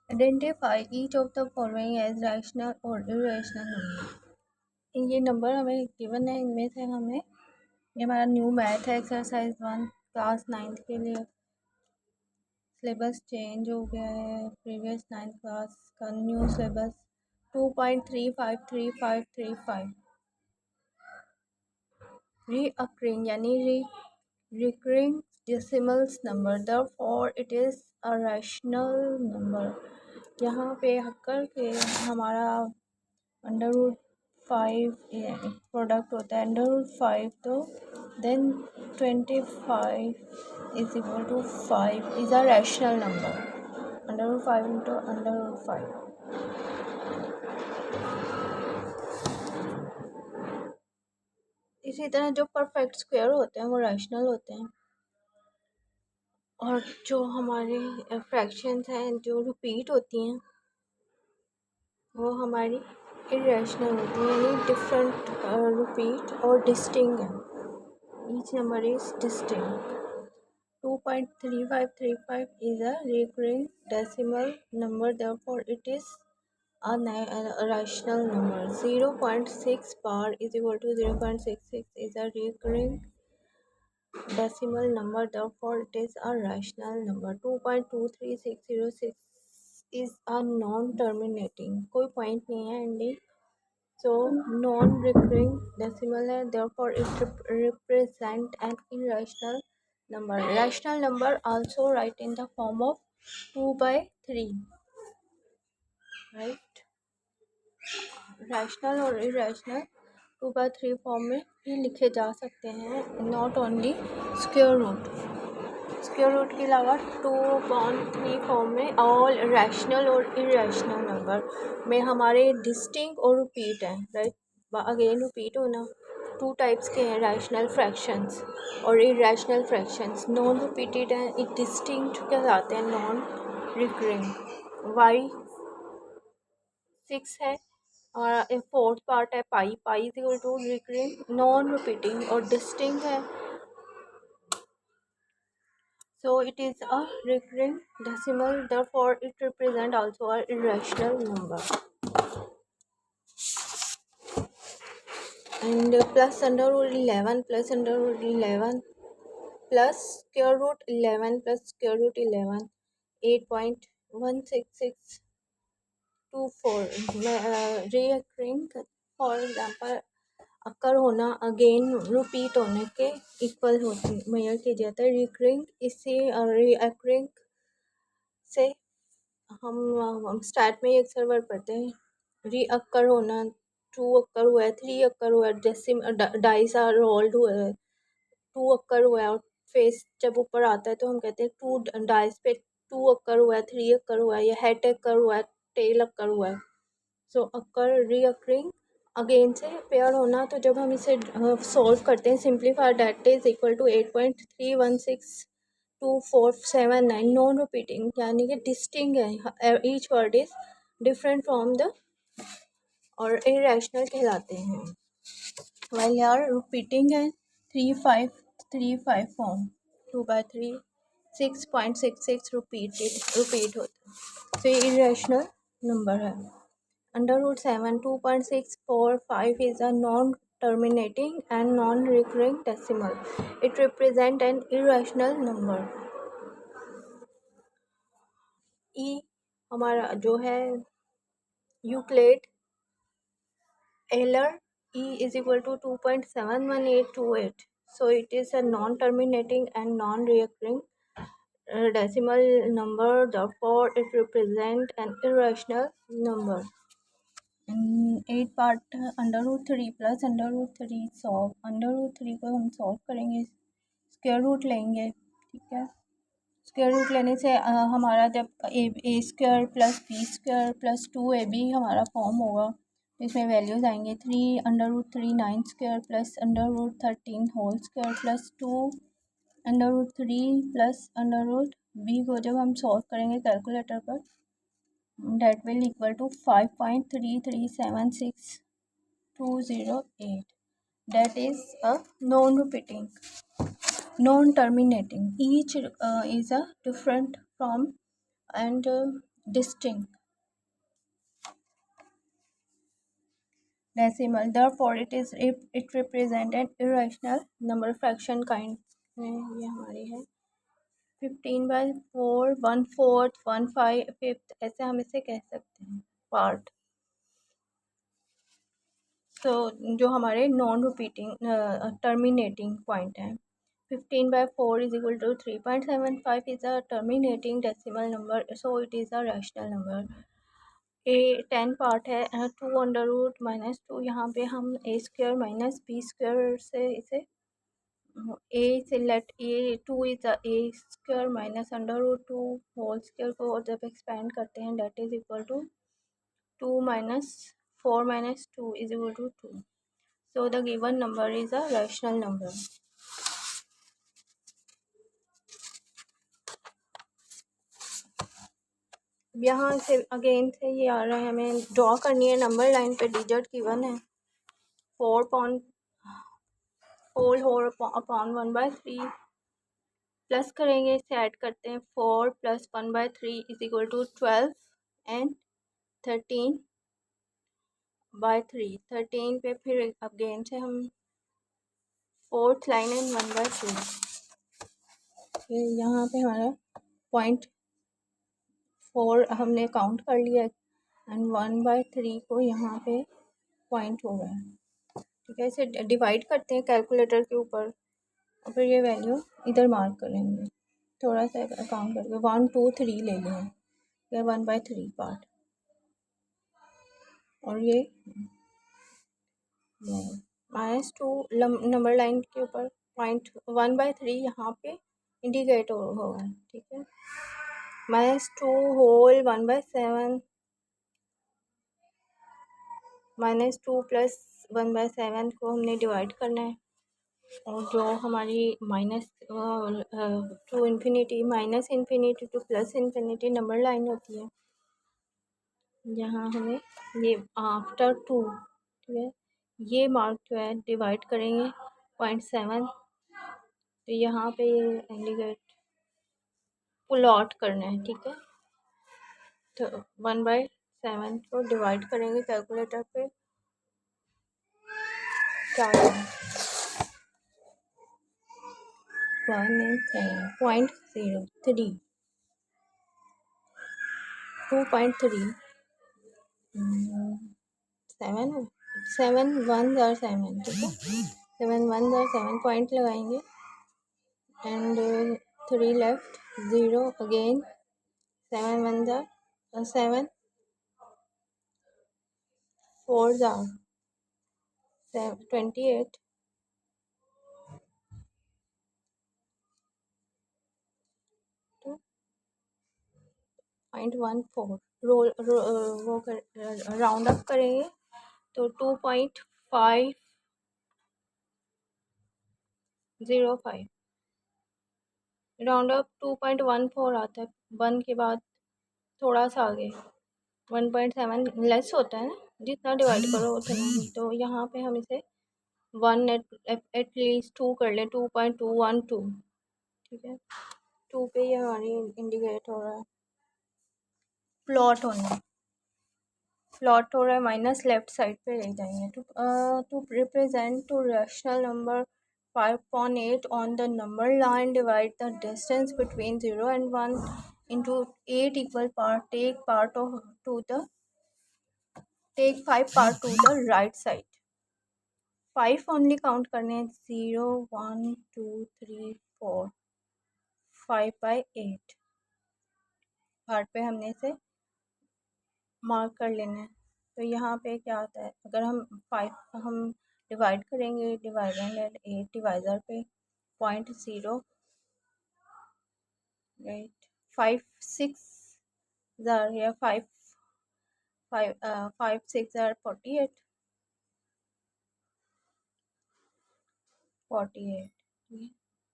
Identify each of the following as rational और irrational number. ये number हमें given है, इनमें से हमें, ये हमारा न्यू मैथ है एक्सरसाइज 1 क्लास 9th के लिए। सिलेबस चेंज हो गया है, प्रीवियस 9th क्लास का न्यू सिलेबस 2.3533535 रीअकरिंग यानी recurring decimals number, therefore it is a rational number। यहाँ पे अक्कर के हमारा अंडर रूट 5 प्रोडक्ट होता है, अंडर रूट 5 तो then 25 is equal to 5 is a rational number. Under root 5 into under root 5। इसी तरह जो परफेक्ट स्क्वायर होते हैं वो रैशनल होते हैं, और जो हमारे फ्रैक्शंस हैं जो रिपीट होती हैं वो हमारी इरेशनल होती है, यानी डिफरेंट रिपीट और डिस्टिंक्ट है। Each number is distinct. 2.3535 is a recurring decimal number, therefore it is a rational number। 0.6 bar is equal to 0.66 is a recurring decimal number, therefore it is a rational number। 2.23606 is a non-terminating, कोई point नहीं है ending, so non-recurring decimal है, therefore it represent an irrational number। Rational number also write in the form of 2/3, right? Rational और irrational 2/3 form में भी लिखे जा सकते हैं, not only square root. Square root के अलावा 2/3 फॉर्म में ऑल रैशनल और इरेशनल नंबर में हमारे डिस्टिंक्ट और रिपीट हैं, राइट? अगेन रिपीट होना, टू टाइप्स के हैं, रैशनल फ्रैक्शंस और इरेशनल फ्रैक्शंस। नॉन रिपीटेड हैं, एक डिस्टिंक्ट कहलाते हैं, नॉन रिकरिंग। वाई 6 है और फोर्थ पार्ट है pi, pi is equal to recurring, non repeating और डिस्टिंक्ट है, so it is a recurring decimal, therefore it represent also a irrational number। And plus under root 11 plus under root 11 plus square root 11 plus square root 11 8.16624 reoccurring, for example occur होना, again repeat होने के equal होती major की जाता है। Recurring इसी recurring से हम स्टार्ट में ही अक्सर वर्ड पढ़ते हैं, रीअक्कर होना, 2 अक्कर हुआ है, 3 अक्कर हुआ है, डेसिम डाइस आर रोल्ड हुआ है, 2 अक्कर हुआ है, और फेस जब ऊपर आता है तो हम कहते हैं 2 डाइस पे 2 अक्कर हुआ है, 3 अक्कर हुआ है, या हेड अक्कर हुआ है, टेल अक्कर हुआ है। सो अक्कर रीअक्रिंग अगेन से पेयर होना, तो जब हम इसे सॉल्व करते हैं, simplify that is equal to 8.316247 non repeating यानी कि डिस्टिंग है, each word is different from the और इरेशनल कहलाते हैं। वाइल यार रिपीटिंग है 3535 फॉर्म 2/3 6.66 रिपीट होता है, तो ये इरेशनल नंबर है। Under root 7 2.645 is a non-terminating and non-recurring decimal. It represents an irrational number। E हमारा जो है Euclid एलर E is equal to 2.71828, so it is a non-terminating and non-recurring decimal number, therefore it represents an irrational number। 8 part under root 3 plus under root 3 solve, under root 3 को हम solve करेंगे, square root लेंगे, ठीक है। Square root लेने से हमारा जब a square plus b square plus 2ab हमारा फॉर्म होगा, तो इसमें वैल्यूज़ आएंगे 3 under root 3 9 square plus under root 13 whole square plus 2 under root 3 plus under root B को जब हम सॉल्व करेंगे कैलकुलेटर पर, that will equal to 5.3376208। that is a non-repeating, non-terminating, each is a different from, and distinct decimal. Therefore, it represent an irrational number fraction kind में ये हमारी है 15/4, 1/4, 1/5, ऐसे हम इसे कह सकते हैं पार्ट। तो जो हमारे नॉन रिपीटिंग टर्मिनेटिंग पॉइंट है 15/4 is equal to 3.75 is a terminating decimal number, so it is a rational number। A 10 part है 2√-2, यहाँ पे हम a² माइनस b² से इसे ए से let A 2 is a² minus √2 whole square को जब एक्सपेंड करते हैं that is equal to 2 minus 4 minus 2 is equal to 2। So the given number is a rational number। यहाँ से अगेन से ये आ रहा है, हमें ड्रॉ करनी है नंबर लाइन पे डिजिट गिवन है 4 होल अपॉन 1/3 प्लस करेंगे, इसे ऐड करते हैं 4 + 1/3 इज इक्वल टू 12 एंड 13/3। 13 पे फिर अगेन से हम 4th लाइन एंड 1/3। फिर यहाँ पे हमारा 0.4 हमने काउंट कर लिया एंड 1/3 को यहाँ पे पॉइंट हो रहा है, ठीक है। इसे डिवाइड करते हैं कैलकुलेटर के ऊपर और फिर ये वैल्यू इधर मार्क करेंगे, थोड़ा सा काउंट करके 1 2 3 ले लें, ये 1/3 पार्ट और ये -2 नंबर लाइन के ऊपर 1/3 यहाँ पे इंडिकेट होगा, ठीक है। -2 होल 1/7 -2 प्लस 1/7 को हमने डिवाइड करना है और जो हमारी to infinity minus infinity to plus infinity number line होती है, यहाँ हमें ये आफ्टर 2, ठीक है, ये मार्क जो है डिवाइड करेंगे 0.7, तो यहाँ पे ये इंडिकेट पुल आउट करना है, ठीक है। तो 1/7 को डिवाइड करेंगे कैलकुलेटर पे, क्या है 0.3 2.3 7 1 और 7, ठीक है। 7 1 और 7 पॉइंट लगाएंगे एंड 3 लेफ्ट 0 अगेन 7 1 7 4 28 2.14 वो कर राउंड अप करेंगे तो 2.505 राउंड अप 2.14 आता है, 1 के बाद थोड़ा सा आगे 1.7 लेस होता है ना, जितना डिवाइड करो उतना ही। तो यहाँ पे हम इसे 1 एटलीस्ट 2 कर लें, 2.212, ठीक है। 2 पे ये हमारी इंडिकेट हो रहा है, प्लॉट हो रहा है माइनस लेफ्ट साइड पे ले जाएंगे। To represent to rational number 5.8 on the number line, divide the distance between 0 and 1 into 8 equal part, take 5 part to the right side। 5 only count करने हैं, 0 1 2 3 4 5/8 पार्ट पे हमने इसे मार्क कर लेना है। तो यहाँ पे क्या आता है, अगर हम 5 हम डिवाइड करेंगे डिवाइडेंड एट 8 डिवाइज़र पे 0.0 राइट 5 6 ज़ार या 5 6 ज़ार 48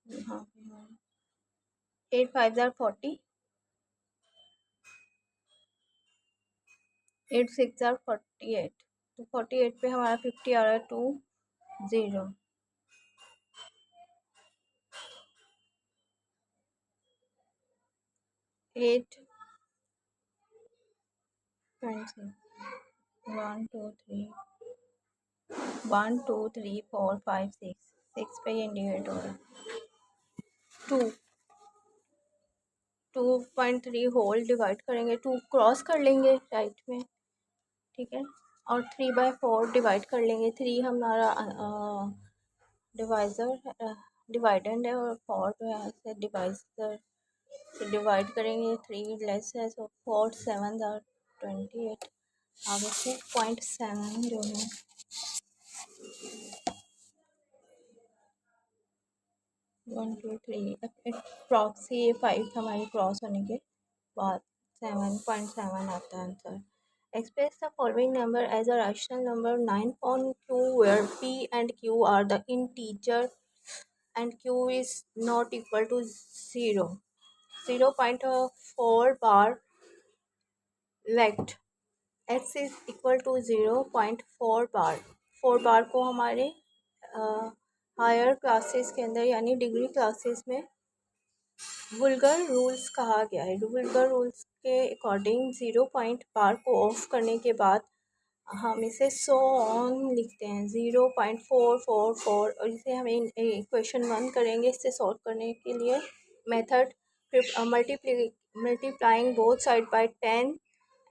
यहाँ पे 8 5 ज़ार 40 8 6 ज़ार 48, तो 48 पे हमारा 50 आ रहा है 2 0 8 20. 1 2 3 1 2 3 4 5 6 6 पे इंडिकेट हो रहा है 2 2.3 होल डिवाइड करेंगे 2 क्रॉस कर लेंगे राइट में ठीक है और 3/4 डिवाइड कर लेंगे 3 हमारा डिवाइज़र डिवाइडेंड है और 4 जो है ऐसे डिवाइज़र से डिवाइड करेंगे 3 लेस है सो 4 7 आर 28 आगे से 0.7 जो है 1 2 3 प्रॉक्सी 5 हमारी क्रॉस होने के बाद 7.7 आता है answer express the following number as a rational number 9.2 where p and q are the integer and q is not equal to 0 0.4 bar left x is equal to 0.4 बार 4 बार को हमारे हायर क्लासेस के अंदर यानी डिग्री क्लासेस में वुल्गर rules कहा गया है वुल्गर rules के अकॉर्डिंग 0 पॉइंट बार को ऑफ करने के बाद हम इसे सो ऑन लिखते हैं 0.444 और इसे हमें इक्वेशन 1 करेंगे इससे सॉल्व करने के लिए method multiplying both side by 10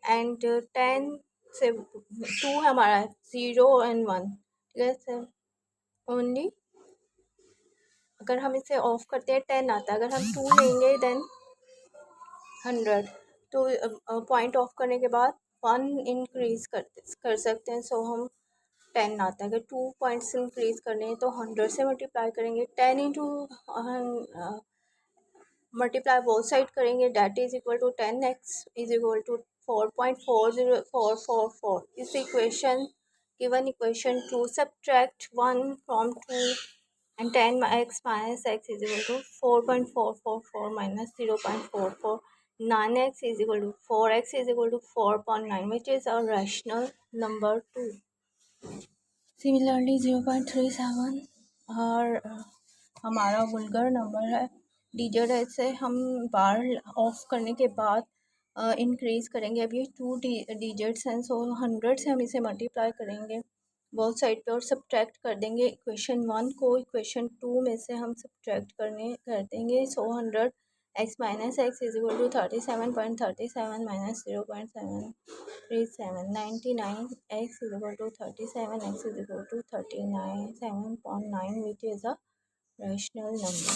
and 10 से 2 हमारा 0 and 1 ठीक है सर ओनली अगर हम इसे ऑफ करते हैं 10 आता है अगर हम 2 लेंगे देन 100 तो पॉइंट ऑफ करने के बाद 1 इंक्रीज कर सकते हैं सो हम 10 आता है अगर 2 पॉइंट्स इंक्रीज करने हैं तो 100 से मल्टीप्लाई करेंगे 10 इंटू मल्टीप्लाई बोथ साइड करेंगे that is equal to 10x is equal to 4.40444 इस equation given equation to subtract 1 from 2 and 10x minus x is equal to 4.444 minus 0.44 9x is equal to 4x is equal to 4.9 which is a rational number 2 similarly 0.37 और हमारा वुल्गर number है digit से हम बार of करने के बाद increase करेंगे अब ये 2 डिजिट्स हैं सो 100 से हम इसे मल्टीप्लाई करेंगे बोथ साइड पे और सब्ट्रैक्ट कर देंगे इक्वेशन 1 को इक्वेशन 2 में से हम सब्ट्रैक्ट कर देंगे so 100 x minus X is equal to 37.37 minus 0.737 99x is equal to 37x is equal to 39 7.9 which is a rational number